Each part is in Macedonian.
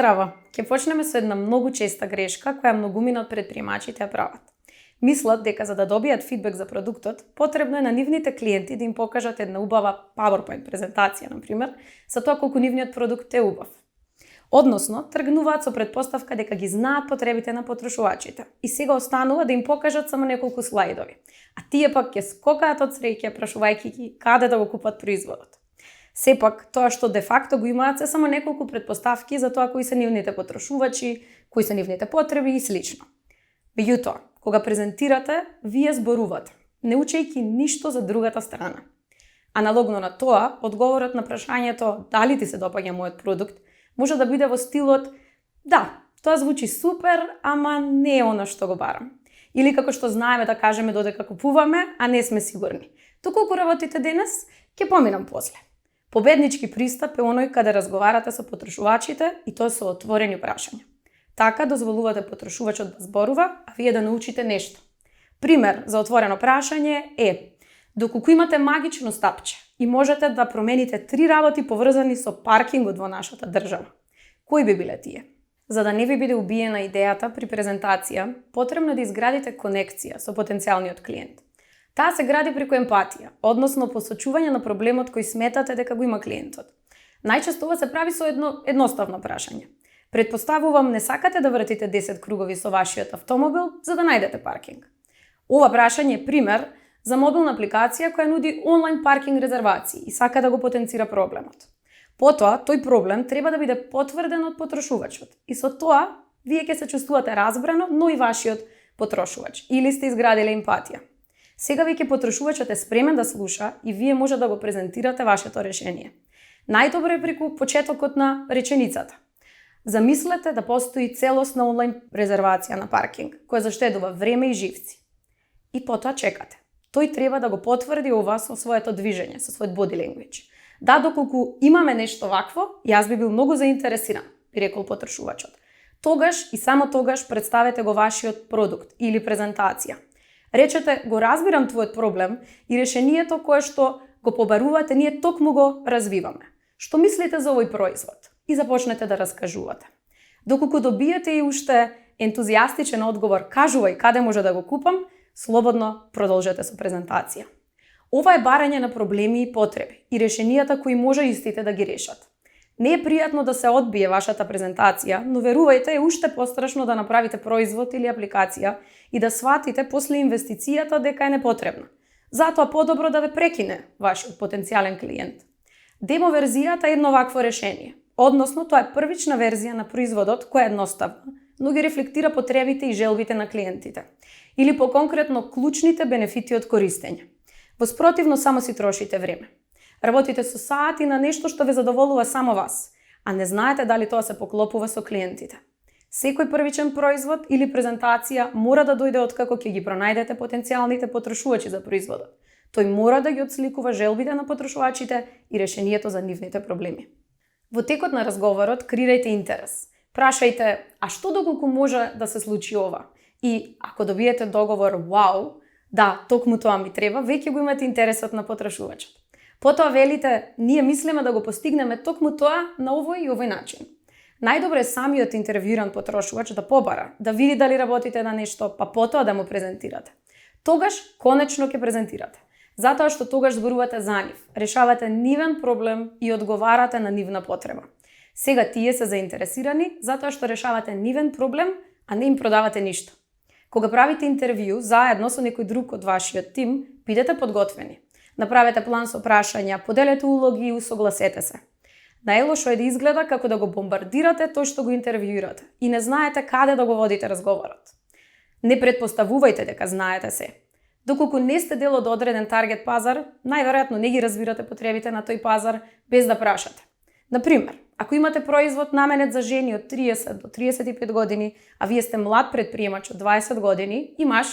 Здраво, ќе почнеме со една многу честа грешка која многумина од предприемачите ја прават. Мислат дека за да добијат фидбек за продуктот, потребно е на нивните клиенти да им покажат една убава PowerPoint презентација, например, за тоа колку нивниот продукт е убав. Односно, тргнуваат со претпоставка дека ги знаат потребите на потрошувачите и сега останува да им покажат само неколку слайдови, а тие пак ќе скокаат од среќа прашувајќи ги каде да го купат производот. Сепак, тоа што де факто го имаат се само неколку претпоставки за тоа кои се нивните потрошувачи, кои се нивните потреби и слично. Меѓутоа, кога презентирате, вие зборувате, не учејќи ништо за другата страна. Аналогно на тоа, одговорот на прашањето дали ти се допаѓа мојот продукт може да биде во стилот да, тоа звучи супер, ама не е оно што го барам. Или како што знаеме да кажеме додека купуваме, а не сме сигурни. Доколку работите денес, ќе поминам после. Победнички пристап е оној каде разговарате со потрошувачите и тоа со отворени прашања. Така дозволувате потрошувачот да зборува, а вие да научите нешто. Пример за отворено прашање е: доколку имате магично стапче и можете да промените 3 работи поврзани со паркингот во нашата држава, кои би биле тие? За да не ви биде убиена идејата при презентација, потребно да изградите конекција со потенцијалниот клиент. Таа се гради преку емпатија, односно посочување на проблемот кој сметате дека го има клиентот. Најчесто ова се прави со едноставно прашање. Предпоставувам не сакате да вртите 10 кругови со вашиот автомобил за да најдете паркинг. Ова прашање е пример за мобилна апликација која нуди онлайн паркинг резервации и сака да го потенцира проблемот. Потоа, тој проблем треба да биде потврден од потрошувачот и со тоа вие ќе се чувствувате разбрано, но и вашиот потрошувач, или сте изградиле емпатија. Сега веќе потрошувачот е спремен да слуша и вие може да го презентирате вашето решение. Најдобро е преку почетокот на реченицата. Замислете да постои целосна онлайн резервација на паркинг, која заштедува време и живци. И потоа чекате. Тој треба да го потврди ова со своето движење, со својот body language. Да, доколку имаме нешто вакво, јас би бил многу заинтересиран, би рекол потрошувачот. Тогаш и само тогаш представете го вашиот продукт или презентација. Речете, го разбирам твојот проблем и решението кое што го побарувате, ние токму го развиваме. Што мислите за овој производ? И започнете да раскажувате. Доколку добиете и уште ентузијастичен одговор, кажувај каде може да го купам, слободно продолжете со презентација. Ова е барање на проблеми и потреби и решенијата кои може истите да ги решат. Не е пријатно да се одбие вашата презентација, но верувајте е уште пострашно да направите производ или апликација и да сватите после инвестицијата дека е непотребна. Затоа подобро да ве прекине вашиот потенцијален клиент. Демо верзијата е едно вакво решение. Односно, тоа е првична верзија на производот која е едноставна, но ги рефлектира потребите и желбите на клиентите. Или по-конкретно клучните бенефити од користење. Воспротивно само си трошите време. Работите со сати на нешто што ве задоволува само вас, а не знаете дали тоа се поклопува со клиентите. Секој првичен производ или презентација мора да дојде откако ќе ги пронајдете потенцијалните потрошувачи за производот. Тој мора да ги отсликува желбите на потрошувачите и решението за нивните проблеми. Во текот на разговорот креирајте интерес. Прашајте, а што доколку може да се случи ова? И ако добиете договор, вау, да, токму тоа ми треба, веќе го имате интересот на потрошувачот. Потоа велите, ние мислиме да го постигнеме токму тоа на овој и овој начин. Најдобро е самиот интервјуиран потрошувач да побара, да види дали работите на нешто, па потоа да му презентирате. Тогаш, конечно ќе презентирате. Затоа што тогаш зборувате за нив, решавате нивен проблем и одговарате на нивна потреба. Сега тие се заинтересирани затоа што решавате нивен проблем, а не им продавате ништо. Кога правите интервју заедно со некој друг од вашиот тим, бидете подготвени. Направете план со прашања, поделете улоги и усогласете се. Најлошо е да изгледа како да го бомбардирате тој што го интервјуирате и не знаете каде да го водите разговорот. Не предпоставувајте дека знаете се. Доколку не сте дел од одреден таргет пазар, најверојатно не ги разбирате потребите на тој пазар без да прашате. Например, ако имате производ наменет за жени од 30 до 35 години, а вие сте млад предприемач од 20 години и маж,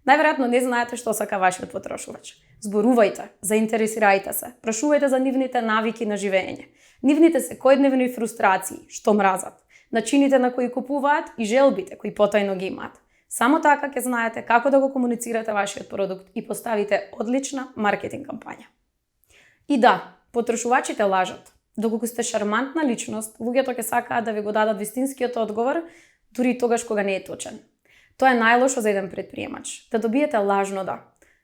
најверојатно не знаете што сака вашиот потрошувач. Зборувајте, заинтересирајте се, прашувајте за нивните навики на живење, нивните секојдневни фрустрации, што мразат, начините на кои купуваат и желбите кои потајно ги имаат. Само така ќе знаете како да го комуницирате вашиот продукт и поставите одлична маркетинг кампања. И да, потрошувачите лажат. Доколку сте шармантна личност, луѓето ќе сакаат да ви го дадат вистинскиот одговор, дури и тогаш кога не е точен. Тоа е најлошо за еден предприемач, да добиете лажно да.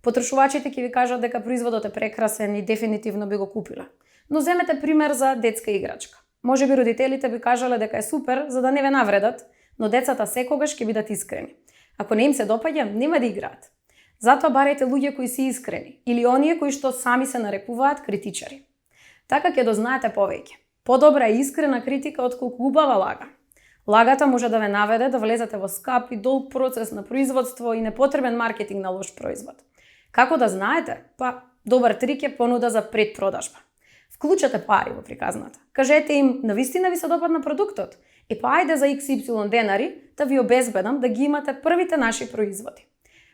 Потрошувачите ќе ви кажат дека производот е прекрасен и дефинитивно би го купиле. Но земете пример за детска играчка. Можеби родителите би кажале дека е супер за да не ве навредат, но децата секогаш ќе бидат искрени. Ако не им се допаѓа, нема да играат. Затоа барајте луѓе кои се искрени или оние кои што сами се нарекуваат критичари. Така ќе дознаете повеќе. Подобра е искрена критика отколку убава лага. Лагата може да ве наведе да влезете во скап и долг процес на производство и непотребен маркетинг на лош производ. Како да знаете? Па, добар трик е понуда за предпродажба. Вклучете пари во приказната. Кажете им, навистина ви се допадна продуктот? Па ајде за XY денари да ви обезбедам да ги имате првите наши производи.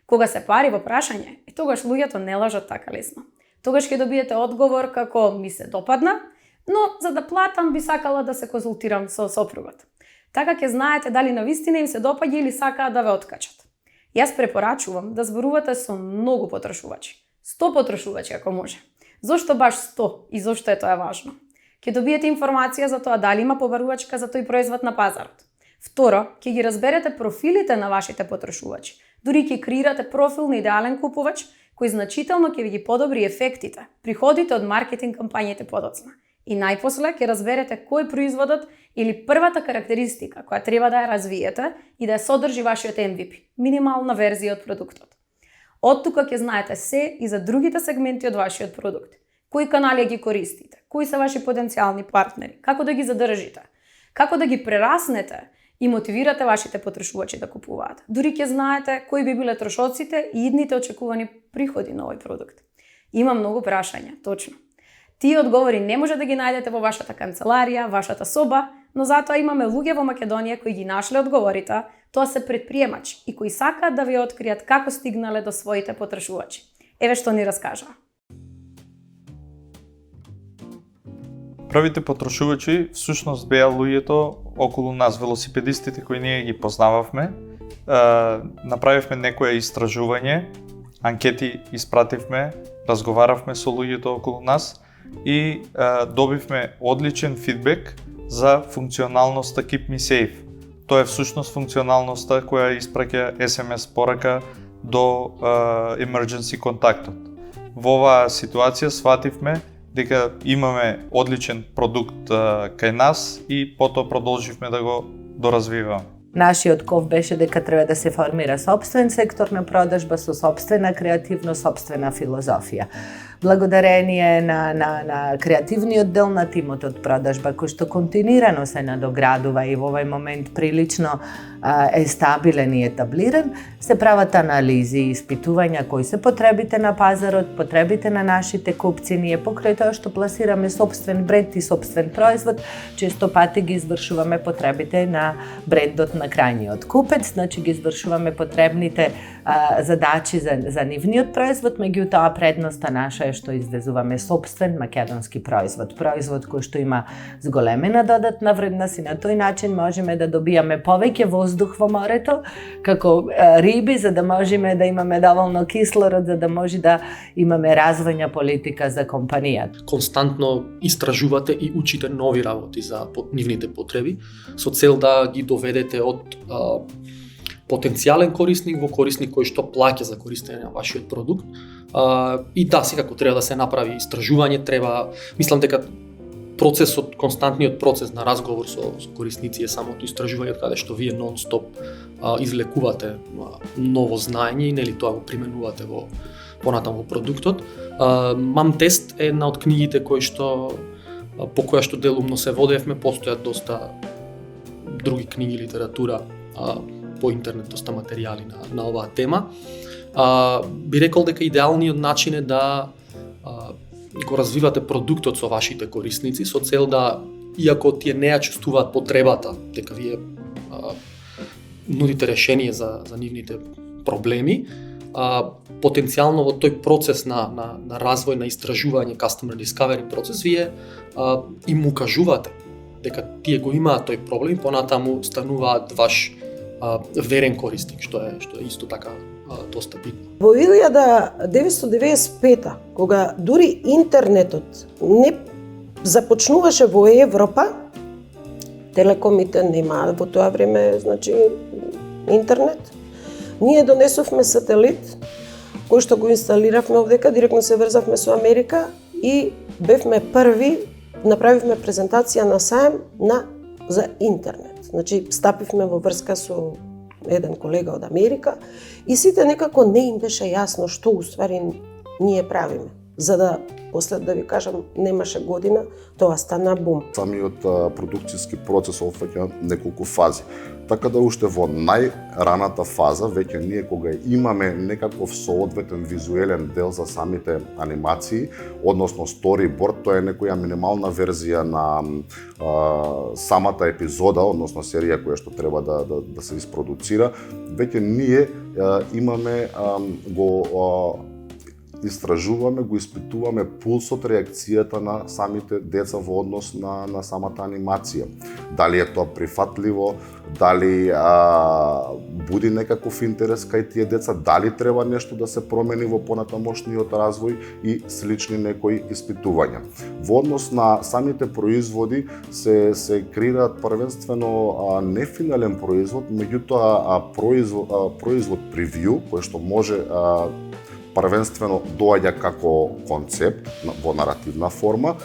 Кога се пари во прашање, тогаш луѓето не лажат така лесно. Тогаш ќе добиете одговор како ми се допадна, но за да платам би сакала да се консултирам со сопругот. Така ќе знаете дали навистина им се допаѓа или сакаат да ве откачат. Јас препорачувам да зборувате со многу потрошувачи. 100 потрошувачи ако може. Зошто баш 100 и зошто е тоа важно? Ќе добиете информација за тоа дали има побарувачка за тој производ на пазарот. Второ, ќе ги разберете профилите на вашите потрошувачи. Дури ќе креирате профил на идеален купувач кој значително ќе ви ги подобри ефектите, приходите од маркетинг кампањите подоцна. И најпосле ќе разберете кој производот или првата карактеристика која треба да ја развиете и да ја содржи вашиот MVP, минимална верзија од продуктот. Од тука ќе знаете се и за другите сегменти од вашиот продукт. Кои канали ги користите, кои се ваши потенцијални партнери, како да ги задржите, како да ги прераснете и мотивирате вашите потрошувачи да купуваат. Дури ќе знаете кои би биле трошоците и идните очекувани приходи на овој продукт. Има многу прашања, точно. Тие одговори не може да ги најдете во вашата канцеларија, вашата соба, но затоа имаме луѓе во Македонија кои ги нашле одговорите, тоа се предприемачи и кои сакаат да ви откријат како стигнале до своите потрошувачи. Еве што ни раскажаа. Првите потрошувачи всушност беа луѓето околу нас, велосипедистите кои ние ги познававме. Направивме некое истражување, анкети испративме, разговаравме со луѓето околу нас и добивме одличен фидбек за функционалноста Keep Me Safe. Тоа е всушност функционалноста која испраќа SMS порака до emergency контактот. Во оваа ситуација свативме дека имаме одличен продукт кај нас и потоа продолживме да го доразвиваме. Нашиот ков беше дека треба да се формира сопствен сектор на продажба со сопствена креативност, сопствена филозофија. Благодарение на креативниот дел на тимот од продажба, кој што континуирано се надоградува и во овој момент прилично е стабилен и етаблиран, се прават анализи и испитувања кои се потребите на пазарот, потребите на нашите купци. Ние покрај тоа што пласираме сопствен бренд и сопствен производ, често пати ги извршуваме потребите на брендот на крајниот купец, значи ги извршуваме потребните задачи за нивниот производ, меѓутоа предноста наша е што извезуваме сопствен македонски производ, производ кој што има зголемена додатна вредност и на тој начин можеме да добијаме повеќе воздух во морето, како риби, за да можеме да имаме доволно кислород, за да може да имаме развојна политика за компанијата. Константно истражувате и учите нови работи за нивните потреби, со цел да ги доведете од потенцијален корисник во корисник кој што плаќа за користење на вашиот продукт. И да, секако треба да се направи истражување, мислам дека процесот, константниот процес на разговор со корисници е самото истражување, каде што вие нон-стоп извлекувате ново знаење и нели тоа го применувате во понатаму продуктот. Мам тест е една од книгите по која што делумно се водевме, постојат доста други книги, литература по интернет, доста материјали на оваа тема. Би рекол дека идеалниот начин е да го развивате продуктот со вашите корисници, со цел да, иако тие не ја чувствуваат потребата, дека вие нудите решение за нивните проблеми, потенцијално во тој процес на развој, на истражување, customer discovery процес, вие им укажувате дека тие го имаат тој проблем, понатаму стануваат ваш верен корисник, што е исто така доста битно. Во 1995 кога дури интернетот не започнуваше во Европа, телекомите немаа во тоа време, значи, интернет. Ние донесовме сателит, кој што го инсталиравме овдека, директно се врзавме со Америка и бевме први, направивме презентација на саем за интернет. Значи, стапивме во врска со еден колега од Америка и сите некако не им беше јасно што уствари ние правиме. За да, после да ви кажам, немаше година, тоа стана бум. Самиот продукцијски процес опфаќа неколку фази. Така да уште во најраната фаза, веќе ние кога имаме некаков соодветен визуелен дел за самите анимации, односно storyboard, тоа е некоја минимална верзија на самата епизода, односно серија која што треба да се isproducira, веќе ние имаме истражуваме, го испитуваме пулсот, реакцијата на самите деца во однос на самата анимација. Дали е тоа прифатливо, дали буди некаков интерес кај тие деца, дали треба нешто да се промени во понатамошниот развој и слични некои испитувања. Во однос на самите производи се креираат првенствено не финален производ, меѓутоа производ превју, кој што може првенствено доаѓа како концепт во наративна форма.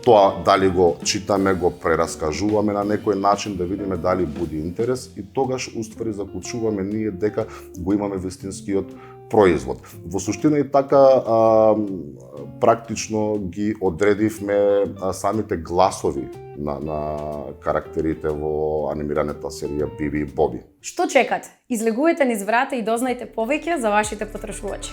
Тоа дали го читаме, го прераскажуваме на некој начин да видиме дали буди интерес и тогаш уствари заклучуваме ние дека го имаме вистинскиот производ. Во суштина и така практично ги одредивме самите гласови на карактерите во анимираната серија Биби и Боби. Што чекате? Излегувајте низ врата и дознајте повеќе за вашите потрошувачи.